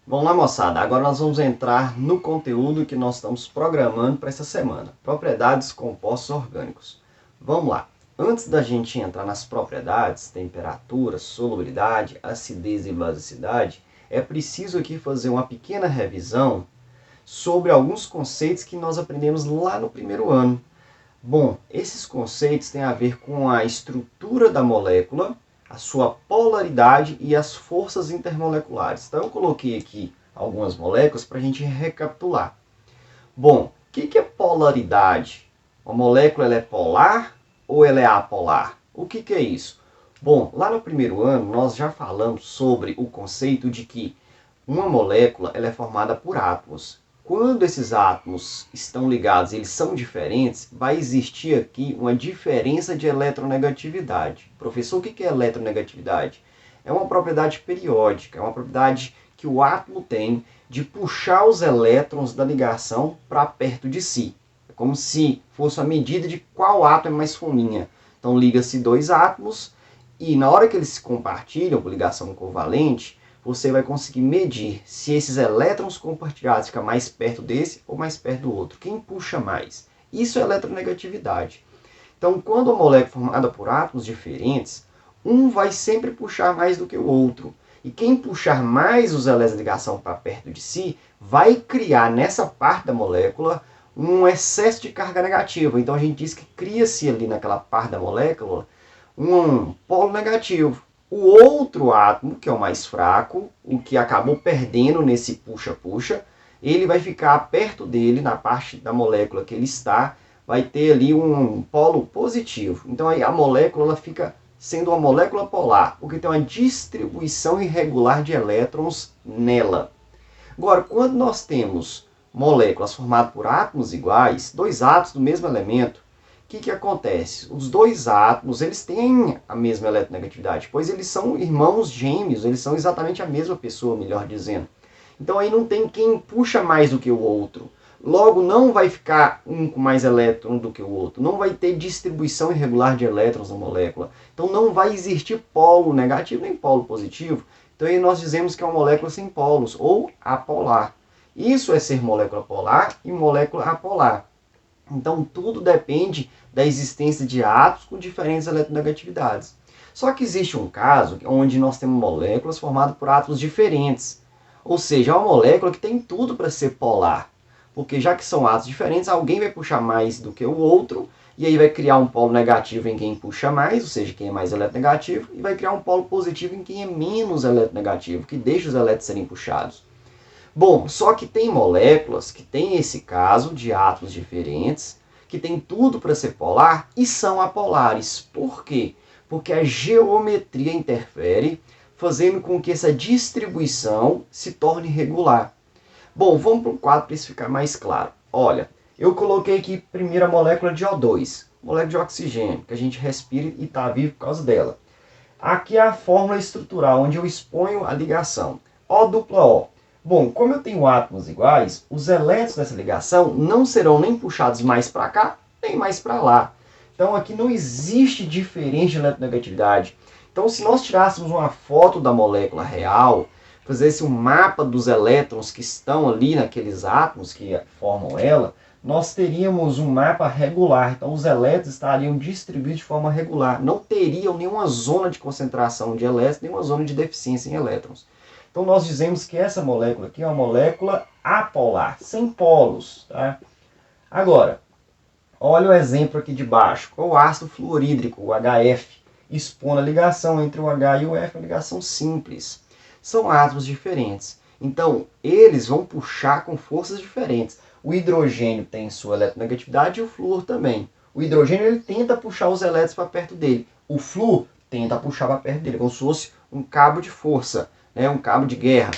Vamos lá, moçada. Agora nós vamos entrar no conteúdo que nós estamos programando para essa semana. Propriedades compostos orgânicos. Vamos lá. Antes da gente entrar nas propriedades, temperatura, solubilidade, acidez e basicidade, é preciso aqui fazer uma pequena revisão sobre alguns conceitos que nós aprendemos lá no primeiro ano. Bom, esses conceitos têm a ver com a estrutura da molécula, a sua polaridade e as forças intermoleculares. Então eu coloquei aqui algumas moléculas para a gente recapitular. Bom, o que é polaridade? Uma molécula ela é polar ou ela é apolar? O que é isso? Bom, lá no primeiro ano nós já falamos sobre o conceito de que uma molécula ela é formada por átomos. Quando esses átomos estão ligados e eles são diferentes, vai existir aqui uma diferença de eletronegatividade. Professor, o que é eletronegatividade? É uma propriedade periódica, é uma propriedade que o átomo tem de puxar os elétrons da ligação para perto de si. É como se fosse uma medida de qual átomo é mais fominha. Então liga-se dois átomos e na hora que eles se compartilham por ligação covalente, você vai conseguir medir se esses elétrons compartilhados ficam mais perto desse ou mais perto do outro. Quem puxa mais? Isso é eletronegatividade. Então, quando a molécula é formada por átomos diferentes, um vai sempre puxar mais do que o outro. E quem puxar mais os elétrons de ligação para perto de si, vai criar nessa parte da molécula um excesso de carga negativa. Então a gente diz que cria-se ali naquela parte da molécula um polo negativo. O outro átomo, que é o mais fraco, o que acabou perdendo nesse puxa-puxa, ele vai ficar perto dele, na parte da molécula que ele está, vai ter ali um polo positivo. Então aí a molécula ela fica sendo uma molécula polar, porque tem uma distribuição irregular de elétrons nela. Agora, quando nós temos moléculas formadas por átomos iguais, dois átomos do mesmo elemento, o que acontece? Os dois átomos eles têm a mesma eletronegatividade, pois eles são irmãos gêmeos, eles são exatamente a mesma pessoa, melhor dizendo. Então aí não tem quem puxa mais do que o outro. Logo, não vai ficar um com mais elétrons do que o outro. Não vai ter distribuição irregular de elétrons na molécula. Então não vai existir polo negativo nem polo positivo. Então aí nós dizemos que é uma molécula sem polos, ou apolar. Isso é ser molécula polar e molécula apolar. Então tudo depende da existência de átomos com diferentes eletronegatividades. Só que existe um caso onde nós temos moléculas formadas por átomos diferentes. Ou seja, é uma molécula que tem tudo para ser polar. Porque já que são átomos diferentes, alguém vai puxar mais do que o outro, e aí vai criar um polo negativo em quem puxa mais, ou seja, quem é mais eletronegativo, e vai criar um polo positivo em quem é menos eletronegativo, que deixa os elétrons serem puxados. Bom, só que tem moléculas que têm esse caso de átomos diferentes, que tem tudo para ser polar e são apolares. Por quê? Porque a geometria interfere, fazendo com que essa distribuição se torne regular. Bom, vamos para o quadro para isso ficar mais claro. Olha, eu coloquei aqui primeiro a molécula de O2, molécula de oxigênio, que a gente respira e está vivo por causa dela. Aqui é a fórmula estrutural, onde eu exponho a ligação. O dupla O. Bom, como eu tenho átomos iguais, os elétrons dessa ligação não serão nem puxados mais para cá, nem mais para lá. Então aqui não existe diferença de eletronegatividade. Então se nós tirássemos uma foto da molécula real, fizesse um mapa dos elétrons que estão ali naqueles átomos que formam ela, nós teríamos um mapa regular. Então os elétrons estariam distribuídos de forma regular. Não teriam nenhuma zona de concentração de elétrons, nenhuma zona de deficiência em elétrons. Então nós dizemos que essa molécula aqui é uma molécula apolar, sem polos. Tá? Agora, olha o exemplo aqui de baixo. O ácido fluorídrico, o HF, expondo a ligação entre o H e o F, uma ligação simples. São átomos diferentes. Então, eles vão puxar com forças diferentes. O hidrogênio tem sua eletronegatividade e o flúor também. O hidrogênio ele tenta puxar os elétrons para perto dele. O flúor tenta puxar para perto dele, como se fosse um cabo de força, né? Um cabo de guerra.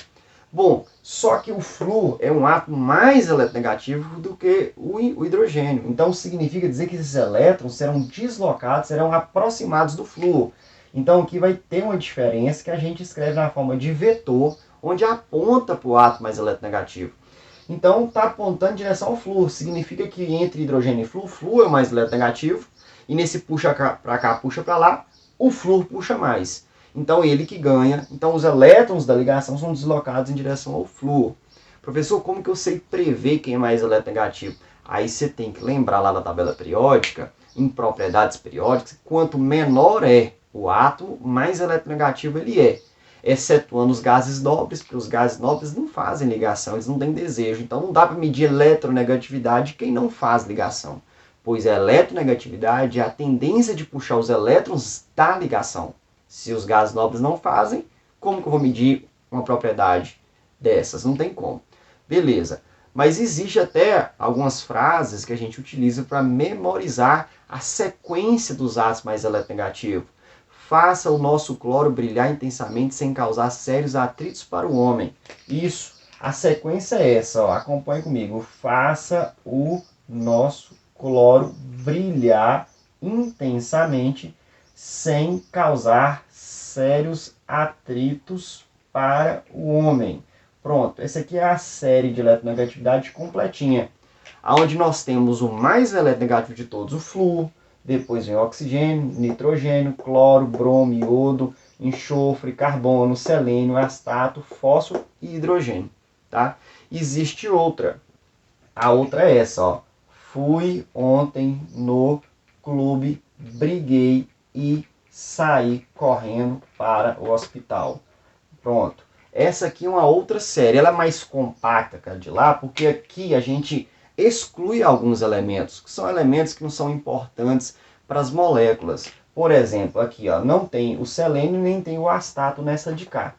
Bom, só que o flúor é um átomo mais eletronegativo do que o hidrogênio. Então significa dizer que esses elétrons serão deslocados, serão aproximados do flúor. Então aqui vai ter uma diferença que a gente escreve na forma de vetor, onde aponta para o átomo mais eletronegativo. Então está apontando em direção ao flúor. Significa que entre hidrogênio e flúor, o flúor é o mais eletronegativo. E nesse puxa para cá, puxa para lá, o flúor puxa mais. Então ele que ganha. Então os elétrons da ligação são deslocados em direção ao flúor. Professor, como que eu sei prever quem é mais eletronegativo? Aí você tem que lembrar lá da tabela periódica, em propriedades periódicas, quanto menor é o átomo, mais eletronegativo ele é. Excetuando os gases nobres, porque os gases nobres não fazem ligação, eles não têm desejo. Então não dá para medir eletronegatividade quem não faz ligação. Pois a eletronegatividade é a tendência de puxar os elétrons da ligação. Se os gases nobres não fazem, como que eu vou medir uma propriedade dessas? Não tem como. Beleza. Mas existe até algumas frases que a gente utiliza para memorizar a sequência dos átomos mais eletronegativos. Faça o nosso cloro brilhar intensamente sem causar sérios atritos para o homem. Isso. A sequência é essa, ó. Acompanhe comigo. Faça o nosso cloro brilhar intensamente sem causar sérios atritos para o homem. Pronto, essa aqui é a série de eletronegatividade completinha, onde nós temos o mais eletronegativo de todos, o flúor, depois vem o oxigênio, nitrogênio, cloro, bromo, iodo, enxofre, carbono, selênio, astato, fósforo e hidrogênio. Tá? Existe outra. A outra é essa, ó. Fui ontem no clube, briguei e saí correndo para o hospital. Pronto. Essa aqui é uma outra série. Ela é mais compacta que a de lá, porque aqui a gente exclui alguns elementos, que são elementos que não são importantes para as moléculas. Por exemplo, aqui ó, não tem o selênio nem tem o astato nessa de cá.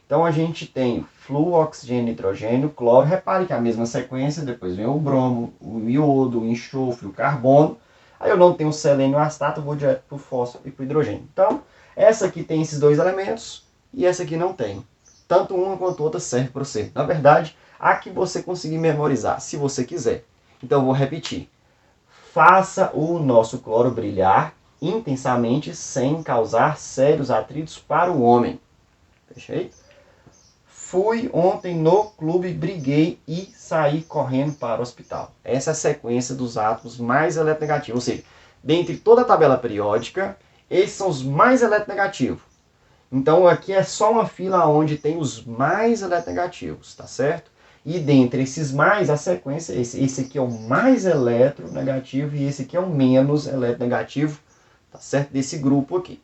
Então a gente tem flúor, oxigênio, nitrogênio, cloro. Repare que é a mesma sequência, depois vem o bromo, o iodo, o enxofre, o carbono. Aí eu não tenho o selênio e o astato, eu vou direto para o fósforo e para o hidrogênio. Então, essa aqui tem esses dois elementos e essa aqui não tem. Tanto uma quanto outra serve para você. Na verdade, a que você conseguir memorizar, se você quiser. Então eu vou repetir. Faça o nosso cloro brilhar intensamente sem causar sérios atritos para o homem. Fechei? Fui ontem no clube, briguei e saí correndo para o hospital. Essa é a sequência dos átomos mais eletronegativos. Ou seja, dentre toda a tabela periódica, esses são os mais eletronegativos. Então aqui é só uma fila onde tem os mais eletronegativos, tá certo? E dentre esses mais, a sequência é esse. Esse aqui é o mais eletronegativo e esse aqui é o menos eletronegativo, tá certo? Desse grupo aqui.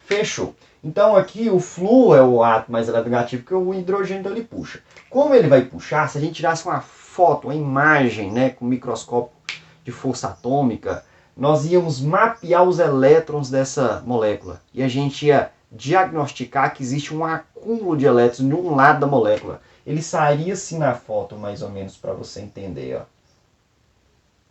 Fechou. Então aqui o flúor é o átomo mais eletronegativo que o hidrogênio ele puxa. Como ele vai puxar, se a gente tirasse uma foto, uma imagem, né, com microscópio de força atômica, nós íamos mapear os elétrons dessa molécula. E a gente ia diagnosticar que existe um acúmulo de elétrons de um lado da molécula. Ele sairia assim na foto, mais ou menos, para você entender. Ó.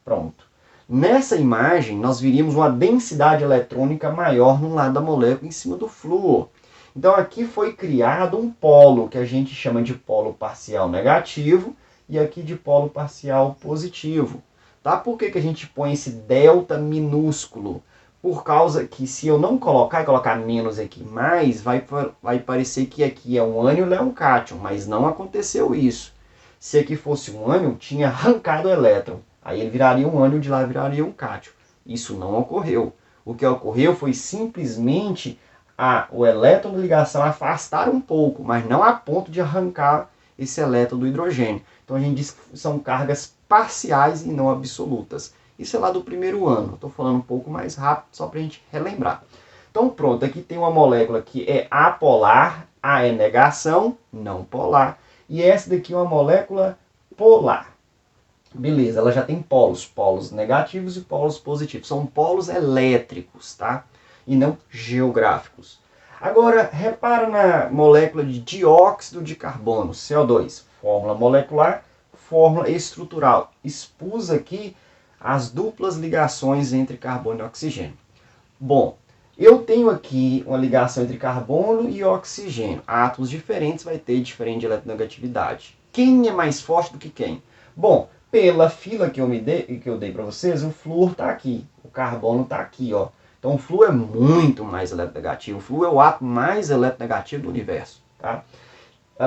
Pronto. Nessa imagem, nós veríamos uma densidade eletrônica maior no lado da molécula em cima do flúor. Então aqui foi criado um polo, que a gente chama de polo parcial negativo, e aqui de polo parcial positivo. Tá? Por que a gente põe esse delta minúsculo? Por causa que se eu não colocar, e colocar menos aqui, mais, vai parecer que aqui é um ânion e é um cátion, mas não aconteceu isso. Se aqui fosse um ânion, tinha arrancado o elétron. Aí ele viraria um ânion, de lá viraria um cátion. Isso não ocorreu. O que ocorreu foi simplesmente o elétron de ligação afastar um pouco, mas não a ponto de arrancar esse elétron do hidrogênio. Então a gente diz que são cargas parciais e não absolutas. Isso é lá do primeiro ano. Estou falando um pouco mais rápido, só para a gente relembrar. Então pronto, aqui tem uma molécula que é apolar, A é negação, não polar. E essa daqui é uma molécula polar. Beleza, ela já tem polos, polos negativos e polos positivos. São polos elétricos, tá? E não geográficos. Agora, repara na molécula de dióxido de carbono, CO2. Fórmula molecular, fórmula estrutural. Expus aqui as duplas ligações entre carbono e oxigênio. Bom, eu tenho aqui uma ligação entre carbono e oxigênio. Átomos diferentes vai ter diferente eletronegatividade. Quem é mais forte do que quem? Bom, pela fila que eu dei para vocês, o flúor está aqui, o carbono está aqui, ó. Então o flúor é muito mais eletronegativo. O flúor é o átomo mais eletronegativo do universo, tá?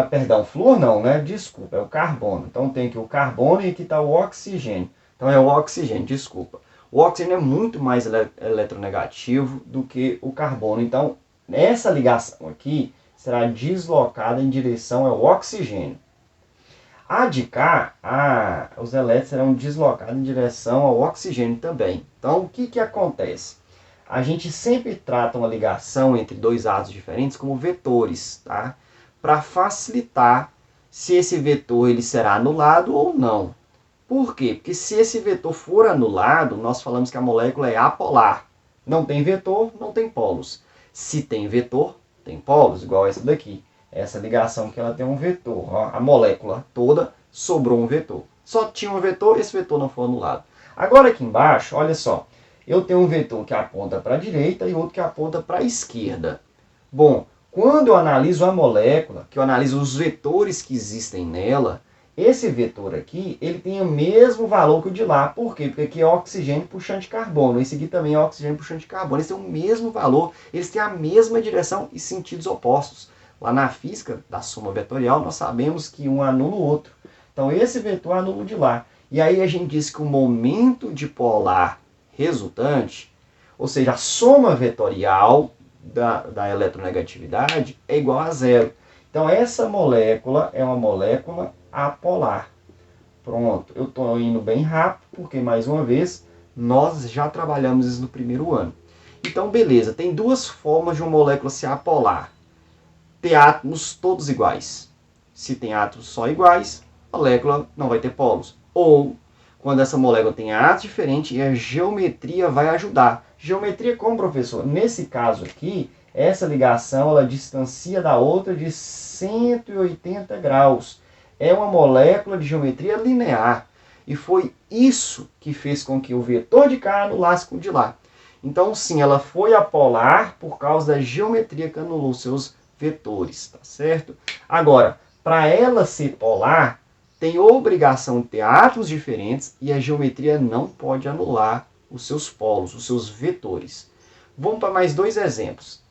Perdão, flúor não, né? Desculpa, é o carbono. Então tem aqui o carbono e aqui está o oxigênio. Então é o oxigênio, desculpa. O oxigênio é muito mais eletronegativo do que o carbono. Então essa ligação aqui será deslocada em direção ao oxigênio. A de cá, os elétrons serão deslocados em direção ao oxigênio também. Então, o que acontece? A gente sempre trata uma ligação entre dois átomos diferentes como vetores, tá? Para facilitar se esse vetor ele será anulado ou não. Por quê? Porque se esse vetor for anulado, nós falamos que a molécula é apolar. Não tem vetor, não tem polos. Se tem vetor, tem polos, igual essa daqui. Essa ligação que ela tem um vetor. Ó, a molécula toda sobrou um vetor. Só tinha um vetor, esse vetor não foi anulado. Agora aqui embaixo, olha só. Eu tenho um vetor que aponta para a direita e outro que aponta para a esquerda. Bom, quando eu analiso a molécula, que eu analiso os vetores que existem nela, esse vetor aqui, ele tem o mesmo valor que o de lá. Por quê? Porque aqui é oxigênio puxando de carbono. Esse aqui também é oxigênio puxando de carbono. Eles têm o mesmo valor, eles têm a mesma direção e sentidos opostos. Lá na física da soma vetorial, nós sabemos que um anula o outro. Então, esse vetor anula o de lá. E aí a gente diz que o momento dipolar resultante, ou seja, a soma vetorial da eletronegatividade é igual a zero. Então, essa molécula é uma molécula apolar. Pronto, eu estou indo bem rápido, porque, mais uma vez, nós já trabalhamos isso no primeiro ano. Então, beleza, tem duas formas de uma molécula ser apolar. Ter átomos todos iguais. Se tem átomos só iguais, a molécula não vai ter polos. Ou, quando essa molécula tem átomos diferentes, a geometria vai ajudar. Geometria como, professor? Nesse caso aqui, essa ligação ela distancia da outra de 180 graus. É uma molécula de geometria linear. E foi isso que fez com que o vetor de cá anulasse com o de lá. Então, sim, ela foi apolar por causa da geometria que anulou seus vetores, tá certo? Agora, para ela ser polar, tem obrigação de ter átomos diferentes e a geometria não pode anular os seus polos, os seus vetores. Vamos para mais dois exemplos.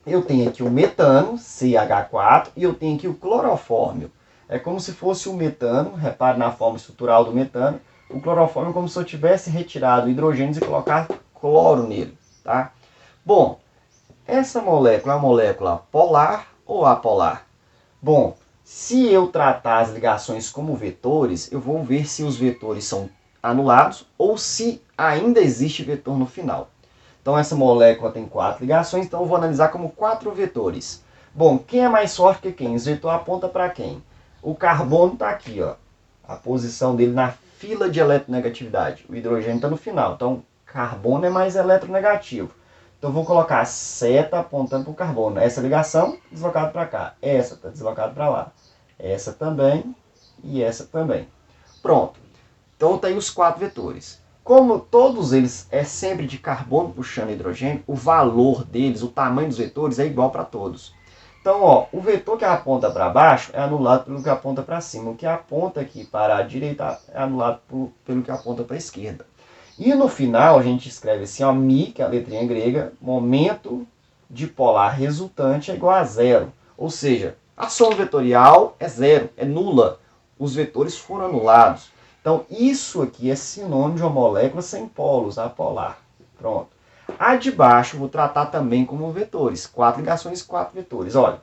Eu tenho aqui o metano, CH4, e eu tenho aqui o clorofórmio. É como se fosse o metano, repare na forma estrutural do metano. O clorofórmio é como se eu tivesse retirado hidrogênios e colocado cloro nele, tá? Bom, essa molécula é uma molécula polar ou apolar? Bom, se eu tratar as ligações como vetores, eu vou ver se os vetores são anulados ou se ainda existe vetor no final. Então essa molécula tem 4 ligações, então eu vou analisar como 4 vetores. Bom, quem é mais forte que quem? Esse vetor aponta para quem? O carbono está aqui, ó, a posição dele na fila de eletronegatividade. O hidrogênio está no final, então carbono é mais eletronegativo. Então, eu vou colocar a seta apontando para o carbono. Essa ligação, deslocada para cá. Essa está deslocada para lá. Essa também e essa também. Pronto. Então, tem os 4 vetores. Como todos eles é sempre de carbono puxando hidrogênio, o valor deles, o tamanho dos vetores é igual para todos. Então, ó, o vetor que aponta para baixo é anulado pelo que aponta para cima. O que aponta aqui para a direita é anulado pelo que aponta para a esquerda. E no final a gente escreve assim, ó, mi, que é a letrinha grega, momento dipolar resultante é igual a zero. Ou seja, a soma vetorial é zero, é nula. Os vetores foram anulados. Então isso aqui é sinônimo de uma molécula sem polos, apolar. Pronto. A de baixo eu vou tratar também como vetores. 4 ligações, 4 vetores. Olha,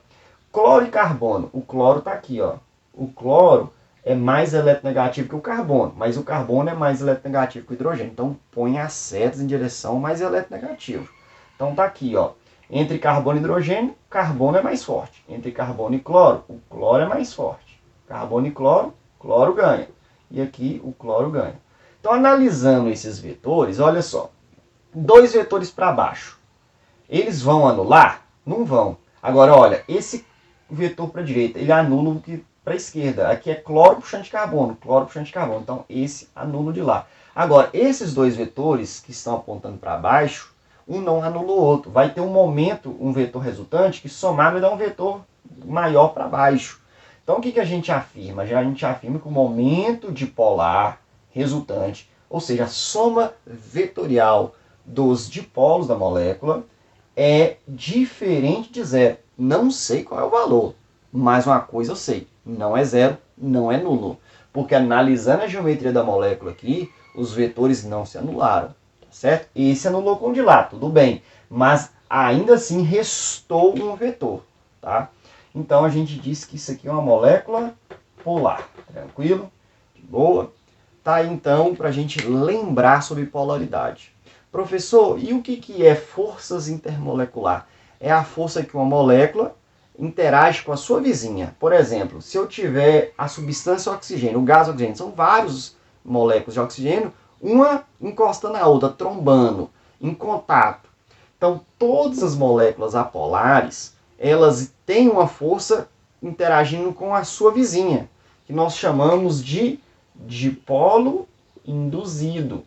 cloro e carbono. O cloro está aqui, ó. O cloro é mais eletronegativo que o carbono, mas o carbono é mais eletronegativo que o hidrogênio. Então, põe as setas em direção ao mais eletronegativo. Então, tá aqui, ó. Entre carbono e hidrogênio, carbono é mais forte. Entre carbono e cloro, o cloro é mais forte. Carbono e cloro, cloro ganha. E aqui, o cloro ganha. Então, analisando esses vetores, olha só. 2 vetores para baixo. Eles vão anular? Não vão. Agora, olha, esse vetor para a direita, ele anula o que para a esquerda. Aqui é cloro puxando de carbono, cloro puxando de carbono. Então, esse anula de lá. Agora, esses 2 vetores que estão apontando para baixo, um não anula o outro. Vai ter um momento, um vetor resultante, que somar vai dar um vetor maior para baixo. Então, o que a gente afirma? A gente afirma que o momento dipolar resultante, ou seja, a soma vetorial dos dipolos da molécula, é diferente de zero. Não sei qual é o valor, mas uma coisa eu sei. Não é zero, não é nulo. Porque analisando a geometria da molécula aqui, os vetores não se anularam. Tá certo? Esse anulou com o de lá, tudo bem. Mas ainda assim restou um vetor, tá? Então a gente diz que isso aqui é uma molécula polar, tranquilo? De boa? Tá, então, para a gente lembrar sobre polaridade. Professor, e o que é forças intermolecular? É a força que uma molécula interage com a sua vizinha. Por exemplo, se eu tiver a substância oxigênio, o gás oxigênio, são vários moléculas de oxigênio, uma encostando na outra, trombando, em contato. Então, todas as moléculas apolares, elas têm uma força interagindo com a sua vizinha, que nós chamamos de dipolo induzido.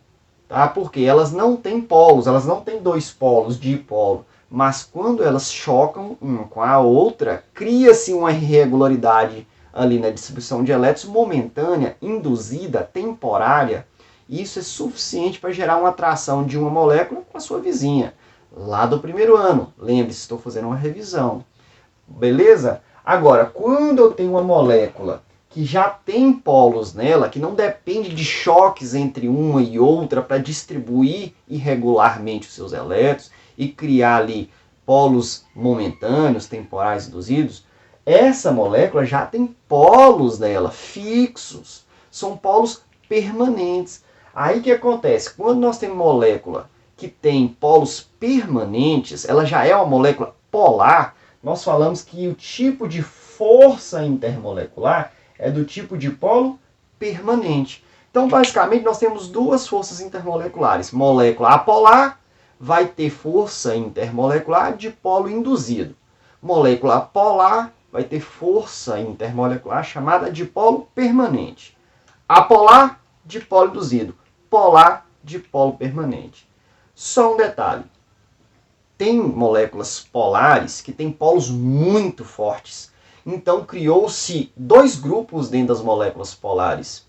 Tá? Porque elas não têm polos, elas não têm dois polos, dipolo. Mas quando elas chocam uma com a outra, cria-se uma irregularidade ali na distribuição de elétrons momentânea, induzida, temporária. E isso é suficiente para gerar uma atração de uma molécula com a sua vizinha. Lá do primeiro ano. Lembre-se, estou fazendo uma revisão. Beleza? Agora, quando eu tenho uma molécula que já tem polos nela, que não depende de choques entre uma e outra para distribuir irregularmente os seus elétrons e criar ali polos momentâneos, temporais induzidos, essa molécula já tem polos nela, fixos. São polos permanentes. Aí o que acontece? Quando nós temos molécula que tem polos permanentes, ela já é uma molécula polar, nós falamos que o tipo de força intermolecular é do tipo de polo permanente. Então, basicamente, nós temos duas forças intermoleculares. Molécula apolar vai ter força intermolecular de polo induzido. Molécula polar vai ter força intermolecular chamada de polo permanente. Apolar, de polo induzido. Polar, de polo permanente. Só um detalhe. Tem moléculas polares que têm polos muito fortes. Então criou-se dois grupos dentro das moléculas polares.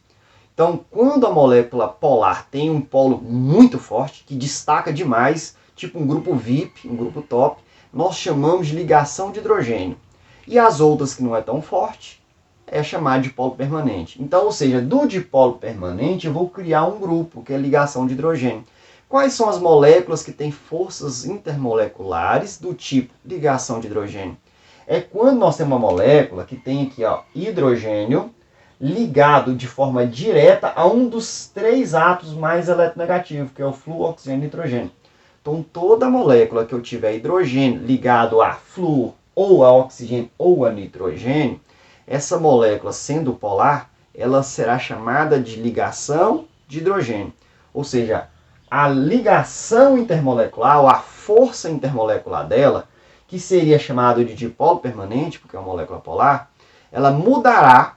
Então, quando a molécula polar tem um polo muito forte, que destaca demais, tipo um grupo VIP, um grupo top, nós chamamos de ligação de hidrogênio. E as outras que não é tão forte, é chamada de polo permanente. Então, ou seja, do dipolo permanente eu vou criar um grupo, que é ligação de hidrogênio. Quais são as moléculas que têm forças intermoleculares do tipo ligação de hidrogênio? É quando nós temos uma molécula que tem aqui hidrogênio ligado de forma direta a um dos três átomos mais eletronegativos, que é o flúor, oxigênio e nitrogênio. Então toda molécula que eu tiver hidrogênio ligado a flúor, ou a oxigênio, ou a nitrogênio, essa molécula sendo polar, ela será chamada de ligação de hidrogênio. Ou seja, a ligação intermolecular, ou a força intermolecular dela, que seria chamado de dipolo permanente, porque é uma molécula polar, ela mudará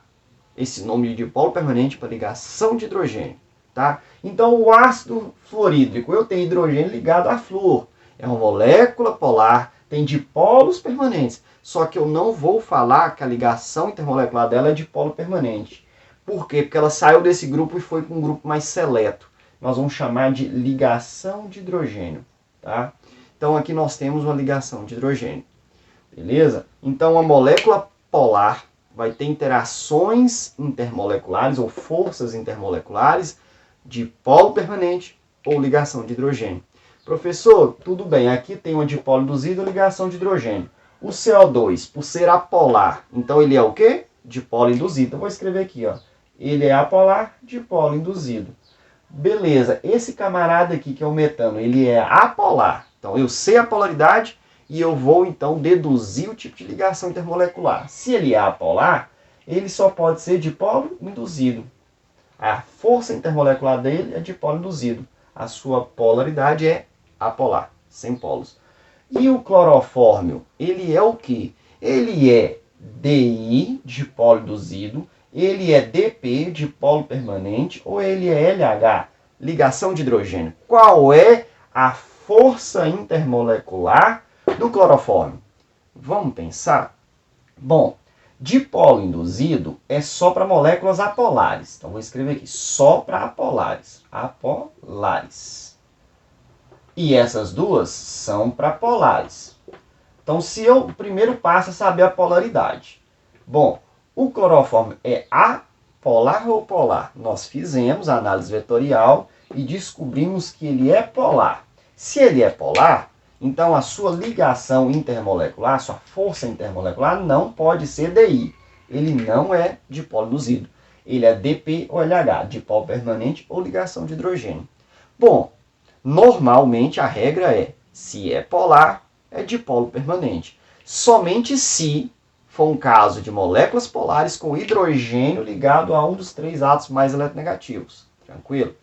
esse nome de dipolo permanente para ligação de hidrogênio. Tá? Então o ácido fluorídrico, eu tenho hidrogênio ligado a flúor. É uma molécula polar, tem dipolos permanentes. Só que eu não vou falar que a ligação intermolecular dela é dipolo permanente. Por quê? Porque ela saiu desse grupo e foi para um grupo mais seleto. Nós vamos chamar de ligação de hidrogênio. Tá? Então aqui nós temos uma ligação de hidrogênio. Beleza? Então a molécula polar vai ter interações intermoleculares ou forças intermoleculares de polo permanente ou ligação de hidrogênio. Professor, tudo bem, aqui tem uma dipolo induzido ou ligação de hidrogênio. O CO2, por ser apolar, então ele é o quê? Dipolo induzido. Eu vou escrever aqui, ó. Ele é apolar, dipolo induzido. Beleza, esse camarada aqui que é o metano, ele é apolar. Então eu sei a polaridade e eu vou então deduzir o tipo de ligação intermolecular. Se ele é apolar, ele só pode ser dipolo induzido. A força intermolecular dele é dipolo induzido. A sua polaridade é apolar, sem polos. E o clorofórmio, ele é o quê? Ele é Di, dipolo induzido, ele é Dp, dipolo permanente, ou ele é LH, ligação de hidrogênio. Qual é a força intermolecular do clorofórmio? Vamos pensar? Bom, dipolo induzido é só para moléculas apolares. Então vou escrever aqui, só para apolares. Apolares. E essas duas são para polares. Então o primeiro passo é saber a polaridade. Bom, o clorofórmio é apolar ou polar? Nós fizemos a análise vetorial e descobrimos que ele é polar. Se ele é polar, Então, a sua ligação intermolecular, sua força intermolecular, não pode ser DI. Ele não é dipolo induzido. Ele é DP ou LH, dipolo permanente ou ligação de hidrogênio. Bom, normalmente a regra é, se é polar, é dipolo permanente. Somente se for um caso de moléculas polares com hidrogênio ligado a um dos três átomos mais eletronegativos. Tranquilo?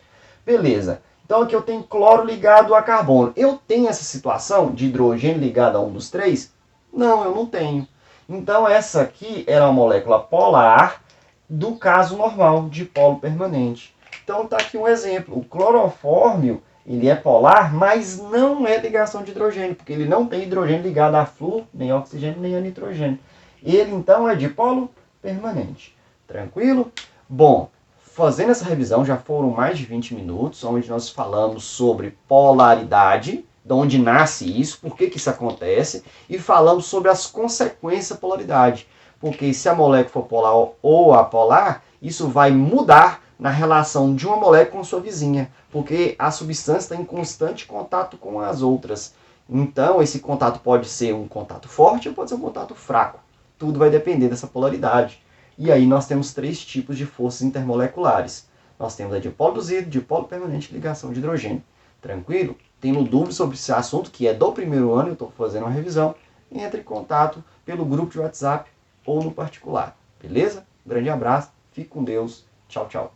Beleza. Então aqui eu tenho cloro ligado a carbono. Eu tenho essa situação de hidrogênio ligado a um dos três? Não, eu não tenho. Então essa aqui era uma molécula polar do caso normal, de polo permanente. Então está aqui um exemplo. O clorofórmio, ele é polar, mas não é ligação de hidrogênio, porque ele não tem hidrogênio ligado a flúor, nem a oxigênio, nem a nitrogênio. Ele então é dipolo permanente. Tranquilo? Bom, fazendo essa revisão, já foram mais de 20 minutos, onde nós falamos sobre polaridade, de onde nasce isso, por que isso acontece, e falamos sobre as consequências da polaridade. Porque se a molécula for polar ou apolar, isso vai mudar na relação de uma molécula com sua vizinha, porque a substância está em constante contato com as outras. Então, esse contato pode ser um contato forte ou pode ser um contato fraco. Tudo vai depender dessa polaridade. E aí nós temos três tipos de forças intermoleculares. Nós temos a dipolo induzido, dipolo permanente e ligação de hidrogênio. Tranquilo? Tendo dúvidas sobre esse assunto, que é do primeiro ano, eu estou fazendo uma revisão, entre em contato pelo grupo de WhatsApp ou no particular. Beleza? Um grande abraço, fique com Deus, tchau, tchau.